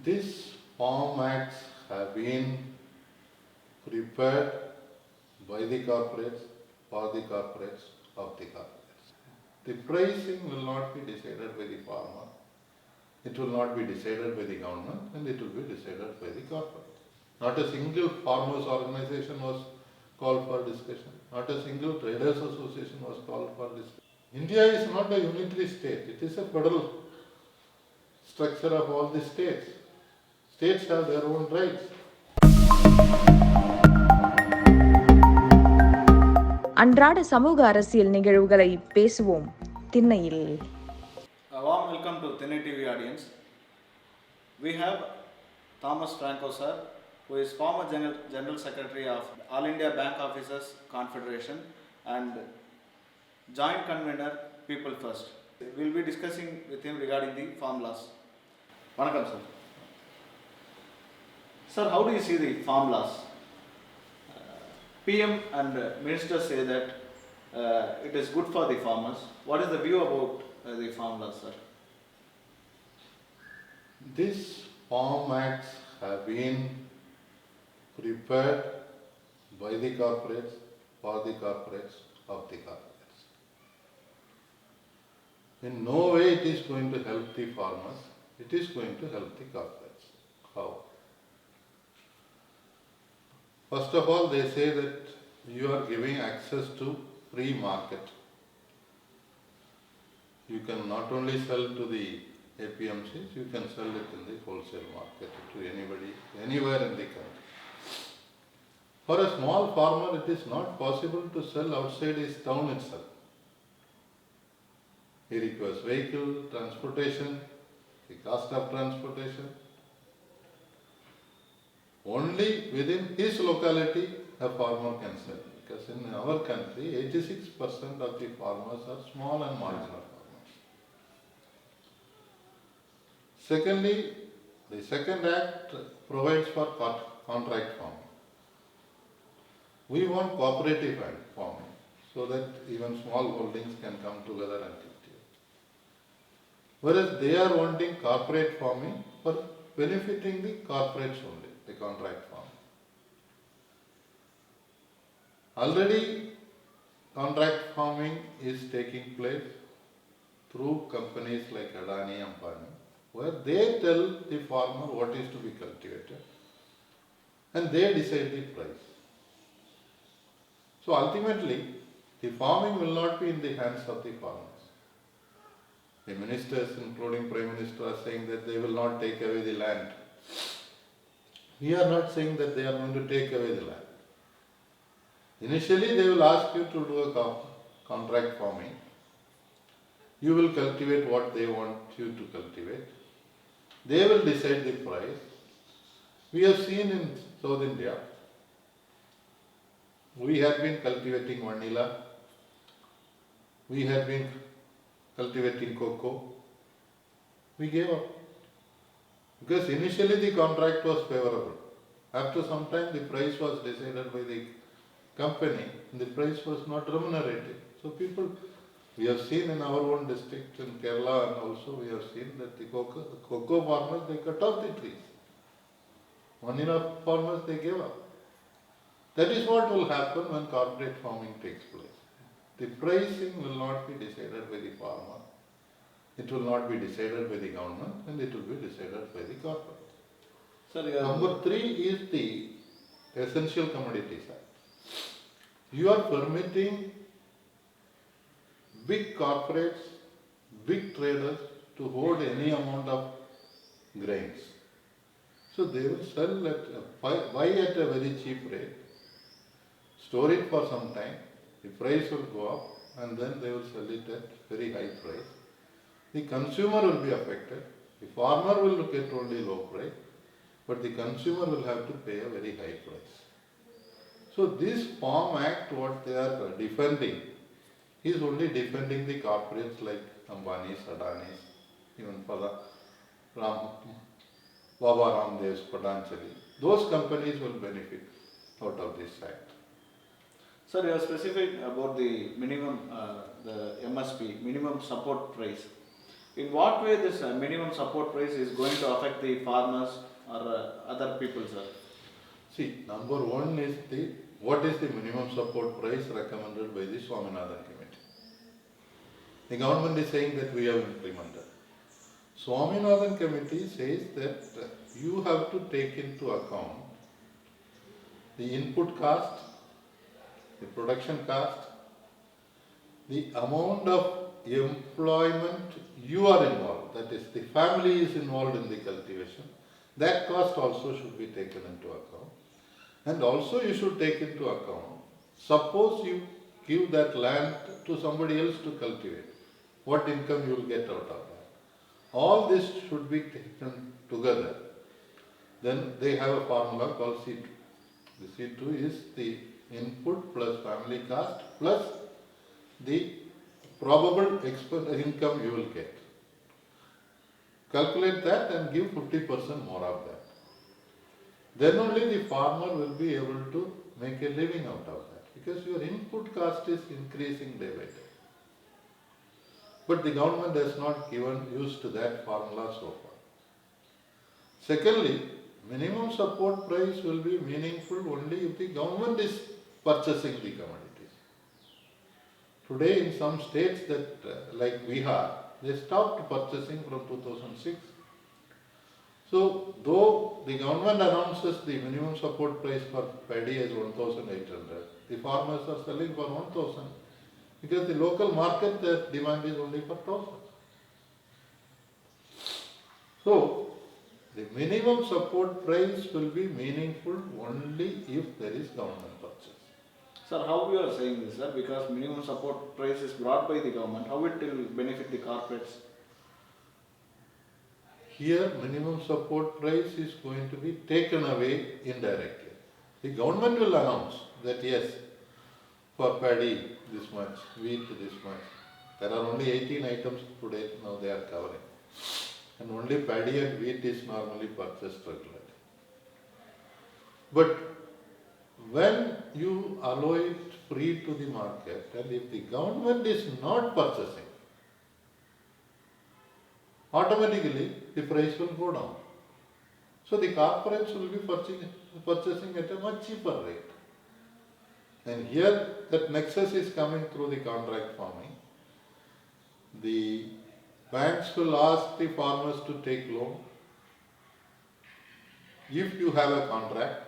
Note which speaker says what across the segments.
Speaker 1: These farm acts have been prepared by the corporates, for the corporates, of the corporates. The pricing will not be decided by the farmer, it will not be decided by the government, and it will be decided by the corporate. Not a single farmers organization was called for discussion, not a single traders association was called for discussion. India is not a unitary state, it is a federal structure of all the states. States have their own rights.
Speaker 2: அன்றாட சமூக அரசியல் நிகழ்வுகளை பேசுவோம் திண்ணையில்.
Speaker 3: A warm welcome to Thinnai TV audience. We have Thomas Franco sir, who is former General Secretary of All India Bank Officers Confederation and Joint Convener People First. We will be discussing with him regarding the farm laws. Vanakkam sir. Sir, how do you see the farm laws? PM and ministers say that it is good for the farmers. What is the view about the farm laws, sir?
Speaker 1: These farm acts have been prepared by the corporates, for the corporates, of the corporates. In no way it is going to help the farmers, it is going to help the corporates. How? First of all, they say that you are giving access to free market. You can not only sell to the APMCs, you can sell it in the wholesale market to anybody, anywhere in the country. For a small farmer, it is not possible to sell outside his town itself. He requires vehicle, transportation, the cost of transportation. Only within his locality a farmer can sell, because in our country 86% of the farmers are small and marginal farmers. Secondly, the second act provides for contract farming. We want cooperative farming so that even small holdings can come together and cultivate. Whereas they are wanting corporate farming for benefiting the corporates only. The contract farming. Already contract farming is taking place through companies like Adani, Ambani, where they tell the farmer what is to be cultivated and they decide the price. So ultimately, the farming will not be in the hands of the farmers. The ministers, including Prime Minister, are saying that they will not take away the land. We are not saying that they are going to take away the land. Initially, they will ask you to do a contract farming. You will cultivate what they want you to cultivate. They will decide the price. We have seen in South India, we have been cultivating vanilla. We have been cultivating cocoa. We gave up. Because initially the contract was favorable. After some time the price was decided by the company and the price was not remunerated. So people, we have seen in our own district in Kerala, and also we have seen that the cocoa farmers, they cut off the trees. Vanilla farmers, they gave up. That is what will happen when corporate farming takes place. The pricing will not be decided by the farmer. It will not be decided by the government, and it will be decided by the corporate.
Speaker 3: Sir,
Speaker 1: Number 3 is the Essential Commodities Act. You are permitting big corporates, big traders to hold any amount of grains. So they will sell buy at a very cheap rate, store it for some time, the price will go up, and then they will sell it at very high price. The consumer will be affected. The farmer will get only low price, but the consumer will have to pay a very high price. So this Farm Act, what they are defending, is only defending the corporates like Ambani's, Adani's, even Baba Ramdev's, Patanjali. Those companies will benefit out of this act.
Speaker 3: Sir, you are specific about the minimum, the MSP, minimum support price. In what way this minimum support price is going to affect the farmers or other people, sir?
Speaker 1: See, number one is what is the minimum support price recommended by the Swaminathan Committee? The government is saying that we have implemented. Swaminathan Committee says that you have to take into account the input cost, the production cost, the amount of employment you are involved, that is, the family is involved in the cultivation, that cost also should be taken into account. And also you should take into account, suppose you give that land to somebody else to cultivate, what income you will get out of that. All this should be taken together. Then they have a formula called C2. The C2 is the input plus family cost plus the probable income you will get. Calculate that and give 50% more of that. Then only the farmer will be able to make a living out of that, because your input cost is increasing day by day. But the government has not given use to that formula so far. Secondly, minimum support price will be meaningful only if the government is purchasing the commodities. Today in some states that like Bihar, they stopped purchasing from 2006. So though the government announces the minimum support price for paddy as 1,800, the farmers are selling for 1,000 because the local market the demand is only for 1,000. So the minimum support price will be meaningful only if there is government purchase.
Speaker 3: Sir, how you are saying this, sir? Because minimum support price is brought by the government, how it will benefit the corporates?
Speaker 1: Here minimum support price is going to be taken away indirectly. The government will announce that yes, for paddy this much, wheat this much. There are only 18 items today now they are covering. And only paddy and wheat is normally purchased regularly. But when you allow it free to the market, and if the government is not purchasing, automatically the price will go down. So the corporates will be purchasing at a much cheaper rate. And here that nexus is coming through the contract farming. The banks will ask the farmers to take loan. If you have a contract,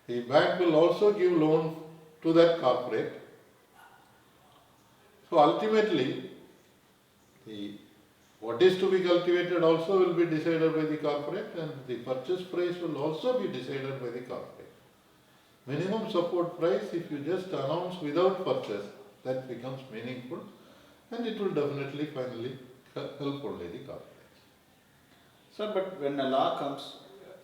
Speaker 1: the bank will also give loan to that corporate. So ultimately, what is to be cultivated also will be decided by the corporate, and the purchase price will also be decided by the corporate. Minimum support price, if you just announce without purchase, that becomes meaningful, and it will definitely finally help only the corporates.
Speaker 3: Sir, but when a law comes,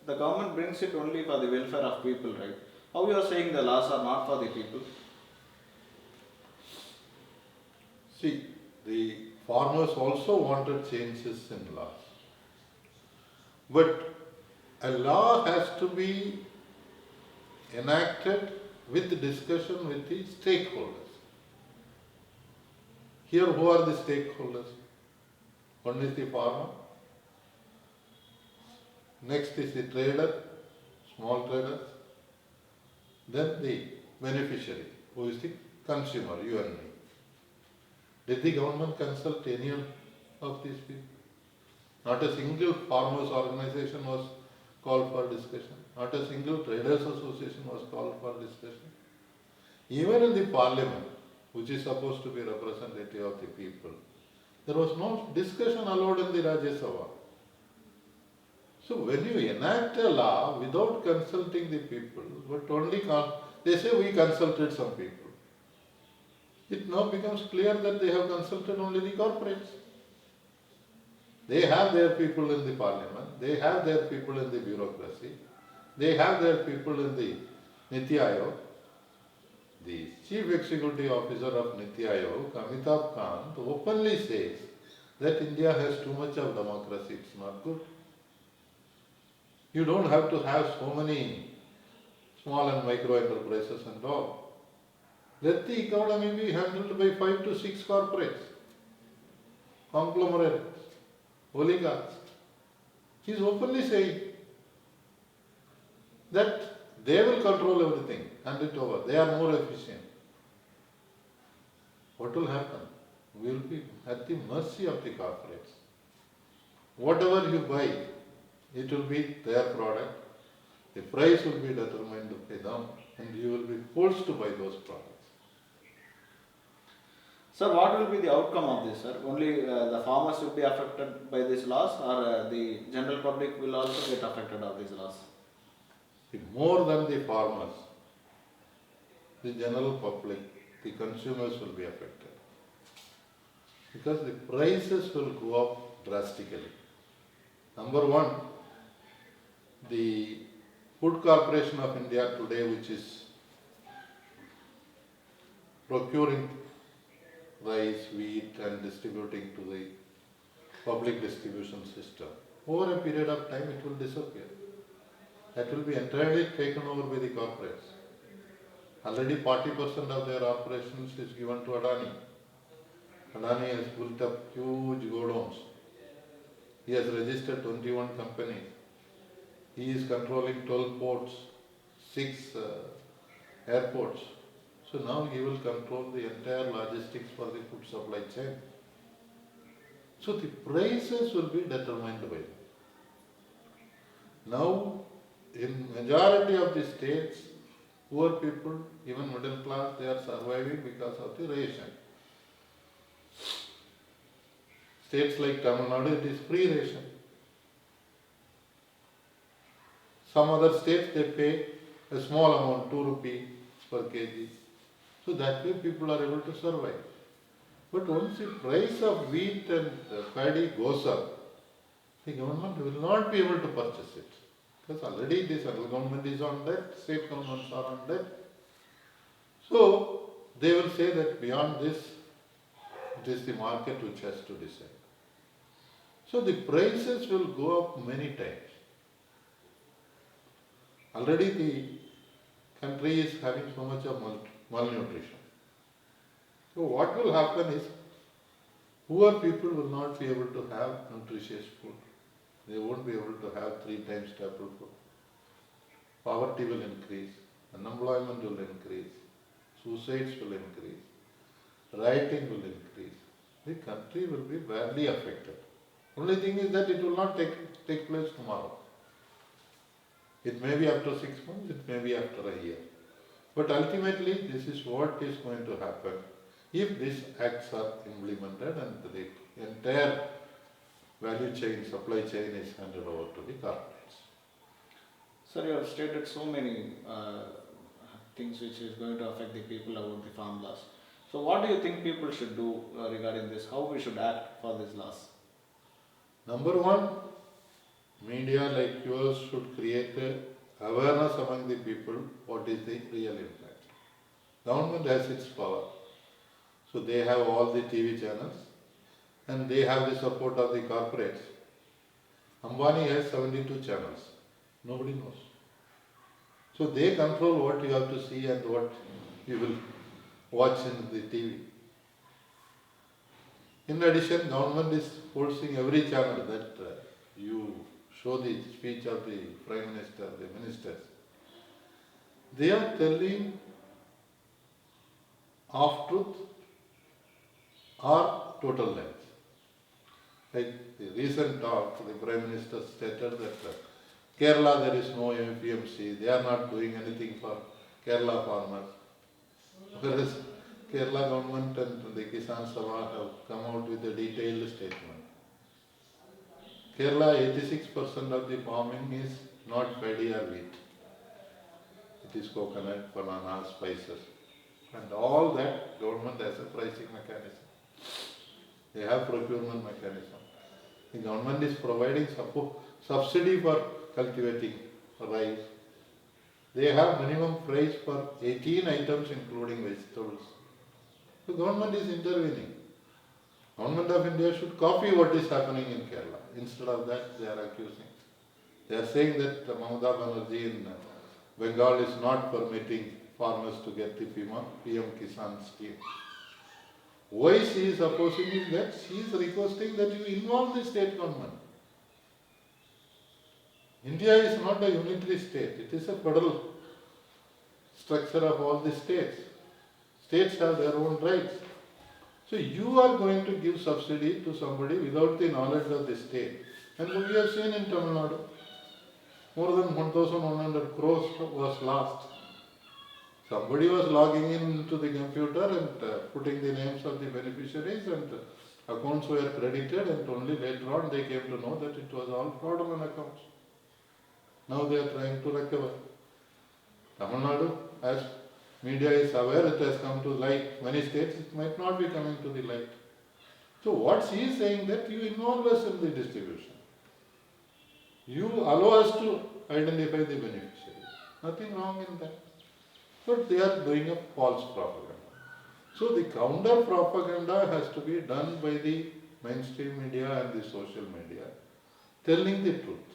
Speaker 3: the government brings it only for the welfare of people, right? How you are saying the laws are not for the people?
Speaker 1: See, the farmers also wanted changes in laws. But a law has to be enacted with discussion with the stakeholders. Here, who are the stakeholders? One is the farmer, next is the trader, small traders, then the beneficiary, who is the consumer, you and me. Did the government consult any of these people? Not a single farmers organization was called for discussion. Not a single traders association was called for discussion. Even in the parliament, which is supposed to be representative of the people, there was no discussion allowed in the Rajya Sabha. So when you enact a law without consulting the people, but only they say we consulted some people. It now becomes clear that they have consulted only the corporates. They have their people in the parliament, they have their people in the bureaucracy, they have their people in the Niti Aayog. The Chief Executive Officer of Niti Aayog, Amitabh Kant, openly says that India has too much of democracy, it's not good. You don't have to have so many small and micro enterprises and all. Let the economy be handled by 5 to 6 corporates. conglomerate, oligarchs. He is openly saying that they will control everything, hand it over. They are more efficient. What will happen? We will be at the mercy of the corporates. Whatever you buy, it will be their product. The price will be determined by them, and you will be forced to buy those products.
Speaker 3: Sir, what will be the outcome of this, sir? Only the farmers will be affected by these laws, or the general public will also get affected of these laws?
Speaker 1: More than the farmers, the general public, the consumers will be affected. Because the prices will go up drastically. Number one, the Food Corporation of India today, which is procuring rice, wheat and distributing to the public distribution system, over a period of time it will disappear. That will be entirely taken over by the corporates. Already 40% of their operations is given to Adani. Adani has built up huge godowns. He has registered 21 companies. He is controlling 12 ports, 6 airports. So now he will control the entire logistics for the food supply chain. So the prices will be determined by them. Now, in majority of the states, poor people, even middle class, they are surviving because of the ration. States like Tamil Nadu, it is free ration. Some other states, they pay a small amount, 2 rupees per kg. So that way people are able to survive. But once the price of wheat and paddy goes up, the government will not be able to purchase it. Because already the central government is on debt, state governments are on debt. So they will say that beyond this, it is the market which has to decide. So the prices will go up many times. Already the country is having so much of malnutrition. So what will happen is, poor people will not be able to have nutritious food. They won't be able to have 3 times staple food. Poverty will increase, unemployment will increase, suicides will increase, rioting will increase. The country will be badly affected. Only thing is that it will not take place tomorrow. It may be after 6 months, it may be after a year. But ultimately, this is what is going to happen if these acts are implemented and the entire value chain, supply chain is handed over to the corporates.
Speaker 3: Sir, you have stated so many things which is going to affect the people about the farm laws. So what do you think people should do regarding this? How we should act for these laws?
Speaker 1: Number one, media like yours should create awareness among the people what is the real impact. Government has its power. So they have all the TV channels and they have the support of the corporates. Ambani has 72 channels. Nobody knows. So they control what you have to see and what you will watch in the TV. In addition, government is forcing every channel that you show the speech of the Prime Minister, the ministers. They are telling half-truth or total lies. Like the recent talk, the Prime Minister stated that Kerala there is no APMC, they are not doing anything for Kerala farmers. Whereas Kerala government and the Kisan Sabha have come out with a detailed statement. Kerala, 86% of the farming is not paddy or wheat. It is coconut, banana, spices. And all that government has a pricing mechanism. They have procurement mechanism. The government is providing subsidy for cultivating rice. They have minimum price for 18 items including vegetables. The government is intervening. Government of India should copy what is happening in Kerala. Instead of that, they are accusing. They are saying that Mamata Banerjee in Bengal is not permitting farmers to get the PM Kisan scheme. Why she is opposing is that she is requesting that you involve the state government. India is not a unitary state, it is a federal structure of all the states. States have their own rights. So you are going to give subsidy to somebody without the knowledge of the state. And we have seen in Tamil Nadu, more than 1,100 crores was lost. Somebody was logging into the computer and putting the names of the beneficiaries, and accounts were credited, and only later on they came to know that it was all fraudulent accounts. Now they are trying to recover. Tamil Nadu, as media is aware, it has come to light. Many states it might not be coming to the light. So what she is saying that you involve us in the distribution. You allow us to identify the beneficiaries. Nothing wrong in that. But they are doing a false propaganda. So the counter propaganda has to be done by the mainstream media and the social media, telling the truth.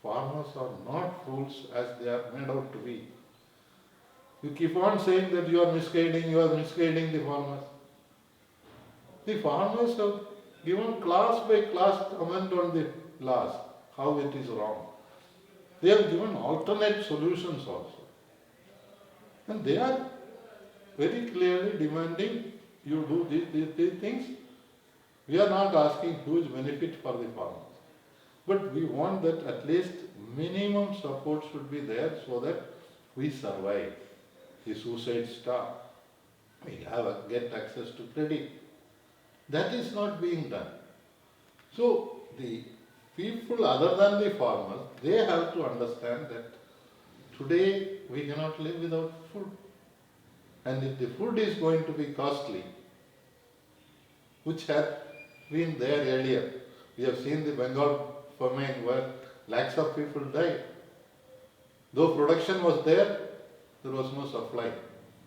Speaker 1: Farmers are not fools as they are made out to be. You keep on saying that you are misguiding the farmers. The farmers have given class by class comment on the laws, how it is wrong. They have given alternate solutions also. And they are very clearly demanding you do these things. We are not asking huge benefit for the farmers. But we want that at least minimum support should be there so that we survive. The suicide stop. We get access to credit. That is not being done. So the people other than the farmers, they have to understand that today we cannot live without food. And if the food is going to be costly, which had been there earlier, we have seen the Bengal famine where lakhs of people died. Though production was there was no supply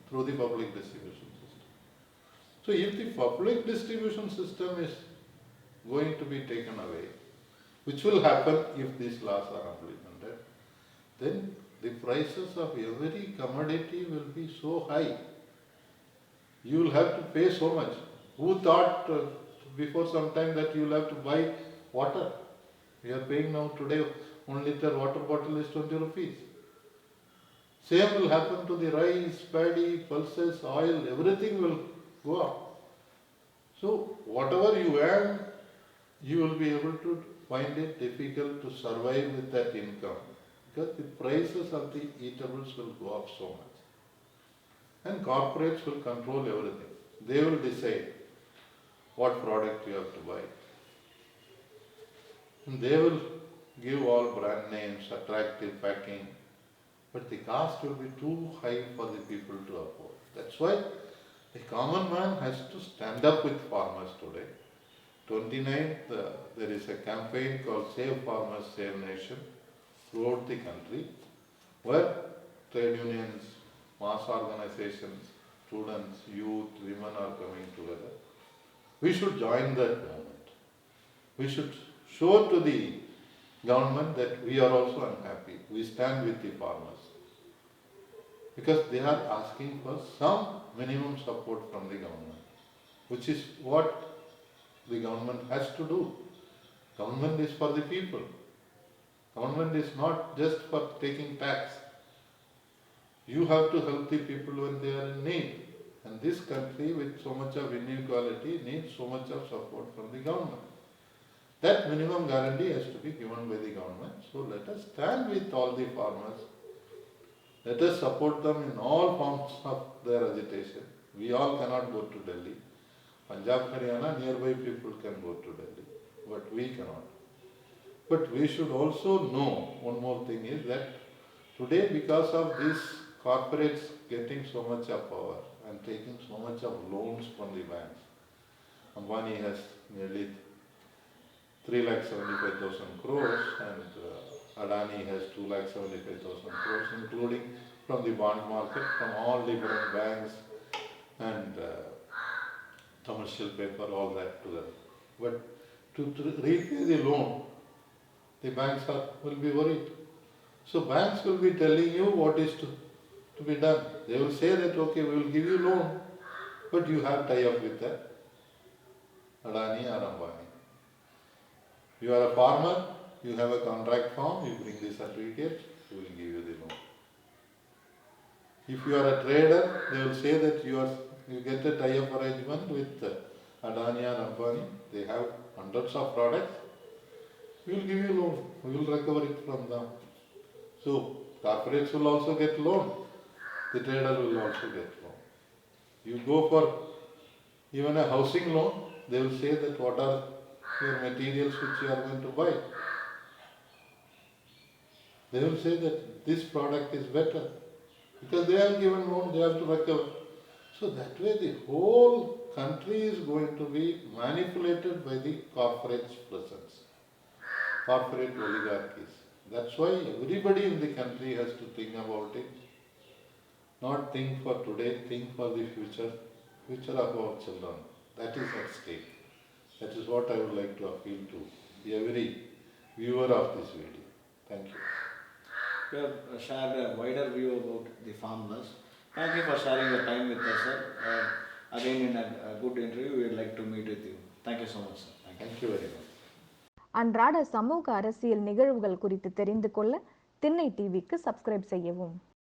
Speaker 1: through the public distribution system. So if the public distribution system is going to be taken away, which will happen if these laws are implemented, then the prices of every commodity will be so high. You will have to pay so much. Who thought before some time that you will have to buy water? We are paying now today 1 liter water bottle is 20 rupees. Same will happen to the rice, paddy, pulses, oil, everything will go up. So whatever you earn, you will be able to find it difficult to survive with that income, because the prices of the eatables will go up so much. And corporates will control everything. They will decide what product you have to buy. And they will give all brand names, attractive packing, but the cost will be too high for the people to afford. That's why the common man has to stand up with farmers today. 29th, there is a campaign called Save Farmers, Save Nation throughout the country, where trade unions, mass organizations, students, youth, women are coming together. We should join that movement. We should show to the government that we are also unhappy. We stand with the farmers. Because they are asking for some minimum support from the government, which is what the government has to do. Government is for the people. Government is not just for taking tax. You have to help the people when they are in need. And this country with so much of inequality needs so much of support from the government. That minimum guarantee has to be given by the government. So let us stand with all the farmers. Let us support them in all forms of their agitation. We all cannot go to Delhi. Punjab, Haryana, nearby people can go to Delhi, but we cannot. But we should also know, one more thing is that today, because of these corporates getting so much of power and taking so much of loans from the banks, Ambani has nearly 3,75,000 crores and Adani has 2,75,000 crores, including from the bond market, from all different banks and commercial paper, all that together. But to repay the loan, the banks will be worried. So banks will be telling you what is to be done. They will say that, okay, we will give you loan, but you have tie-up with the Adani or Ambani. You are a farmer, you have a contract form, you bring the certificate, we will give you the loan. If you are a trader, they will say that you get a tie-up arrangement with Adani or Ambani, they have hundreds of products, we will give you loan, we will recover it from them. So, corporates will also get loan, the trader will also get loan. You go for even a housing loan, they will say that what are your materials which you are going to buy. They will say that this product is better because they have given loan, they have to recover. So that way the whole country is going to be manipulated by the corporate's presence, corporate oligarchies. That's why everybody in the country has to think about it. Not think for today, think for the future of our children. That is at stake. That is what I would like to appeal to every viewer of this video. Thank you.
Speaker 3: You have shared a wider view about the farmers. Thank you for sharing your time with us, sir. Again, in a good interview, we would like to meet with you. Thank you so much, sir.
Speaker 1: Thank you very much.
Speaker 2: அன்றாட சமூக அரசியல் நிகழ்வுகள் குறித்து தெரிந்து கொள்ள திண்ணை டிவிக்கு subscribe செய்யவும்.